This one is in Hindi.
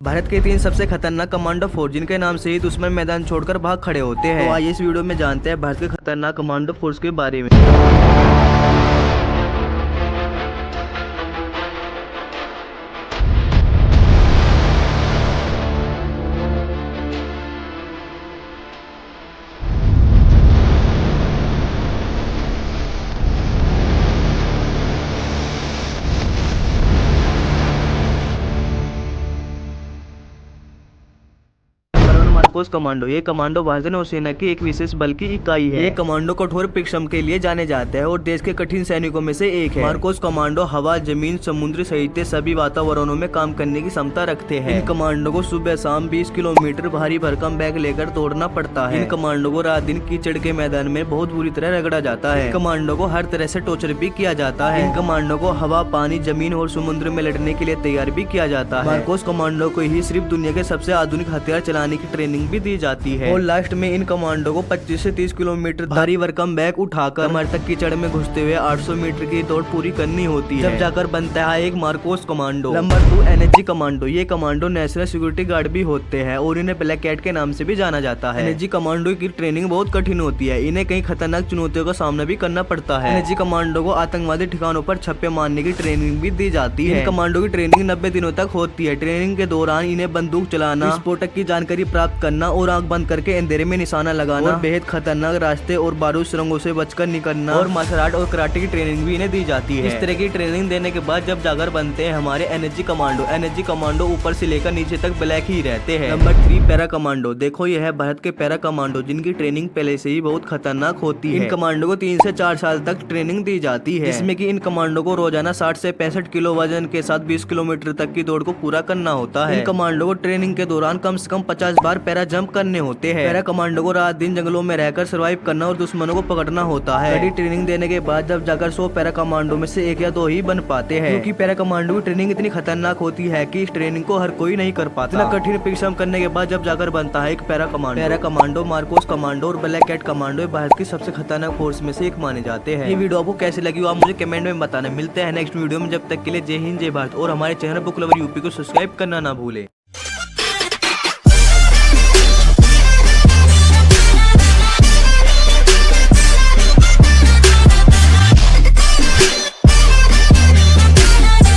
भारत के 3 सबसे खतरनाक कमांडो फोर्स जिनके नाम से ही दुश्मन मैदान छोड़कर भाग खड़े होते हैं। तो आइए इस वीडियो में जानते हैं भारत के खतरनाक कमांडो फोर्स के बारे में। मार्कोस कमांडो, ये कमांडो भारतीय नौसेना की एक विशेष बल की इकाई है। ये कमांडो कठोर परिश्रम के लिए जाने जाते हैं और देश के कठिन सैनिकों में से एक है। मार्कोस कमांडो हवा, जमीन, समुद्र सहित सभी वातावरणों में काम करने की क्षमता रखते हैं। इन कमांडो को सुबह शाम 20 किलोमीटर भारी भरकम बैग लेकर दौड़ना पड़ता है। इन कमांडो को रात दिन कीचड़ के मैदान में बहुत बुरी तरह रगड़ा जाता है। कमांडो को हर तरह से टॉर्चर भी किया जाता है। इन कमांडो को हवा, पानी, जमीन और समुद्र में लड़ने के लिए तैयार भी किया जाता है। मार्कोस कमांडो को ही सिर्फ दुनिया के सबसे आधुनिक हथियार चलाने की ट्रेनिंग भी दी जाती है। और लास्ट में इन कमांडो को 25 से 30 किलोमीटर भारी भरकम बैग उठाकर कमर तक कीचड़ में घुसते हुए 800 मीटर की दौड़ पूरी करनी होती है, जब जाकर बनता है एक Marcos commando. Number 2, energy commando. ये कमांडो नेशनल सिक्योरिटी गार्ड भी होते हैं और इन्हें ब्लैक कैट के नाम से भी जाना जाता है। एनर्जी कमांडो की ट्रेनिंग बहुत कठिन होती है। इन्हें कई खतरनाक चुनौतियों का सामना भी करना पड़ता है। एनर्जी कमांडो को आतंकवादी ठिकानों पर छप्पे मारने की ट्रेनिंग भी दी जाती है। इन कमांडो की ट्रेनिंग 90 दिनों तक होती है। ट्रेनिंग के दौरान इन्हें बंदूक चलाना, विस्फोटक की जानकारी प्राप्त करना और आंख बंद करके अंधेरे में निशाना लगाना, और बेहद खतरनाक रास्ते और बारूद सुरंगों से बचकर निकलना, और मार्शल आर्ट और कराटे की ट्रेनिंग भी इन्हें दी जाती है। इस तरह की ट्रेनिंग देने के बाद जब जाकर बनते हैं हमारे एनर्जी कमांडो। एनर्जी कमांडो ऊपर से लेकर नीचे तक ब्लैक ही रहते हैं। Number 3, para commando. देखो यह है भारत के पैरा कमांडो, जिनकी ट्रेनिंग पहले से ही बहुत खतरनाक होती है। इन कमांडो को 3 से 4 साल तक ट्रेनिंग दी जाती है, जिसमें कि इन कमांडो को रोजाना 60 से 65 किलो वजन के साथ 20 किलोमीटर तक की दौड़ को पूरा करना होता है। इन कमांडो को ट्रेनिंग के दौरान कम से कम 50 बार पैरा जंप करने होते हैं। पैरा कमांडो को रात दिन जंगलों में रहकर सर्वाइव करना और दुश्मनों को पकड़ना होता है। कड़ी ट्रेनिंग देने के बाद जब जाकर 100 पैरा कमांडो में से 1 या 2 ही बन पाते हैं, क्योंकि पैरा कमांडो की ट्रेनिंग इतनी खतरनाक होती है कि इस ट्रेनिंग को हर कोई नहीं कर पाता। इतना कठिन परिश्रम करने के बाद जब जाकर बनता है एक para commando. Para commando, Marcos commando और ब्लैक कैट कमांडो भारत की सबसे खतरनाक फोर्स में से एक माने जाते हैं। ये वीडियो आपको कैसे लगी आप मुझे कमेंट में बताना। मिलते हैं नेक्स्ट वीडियो में, जब तक के लिए जय हिंद, जय भारत। और हमारे चैनल बुक लवर यूपी को सब्सक्राइब करना ना भूले।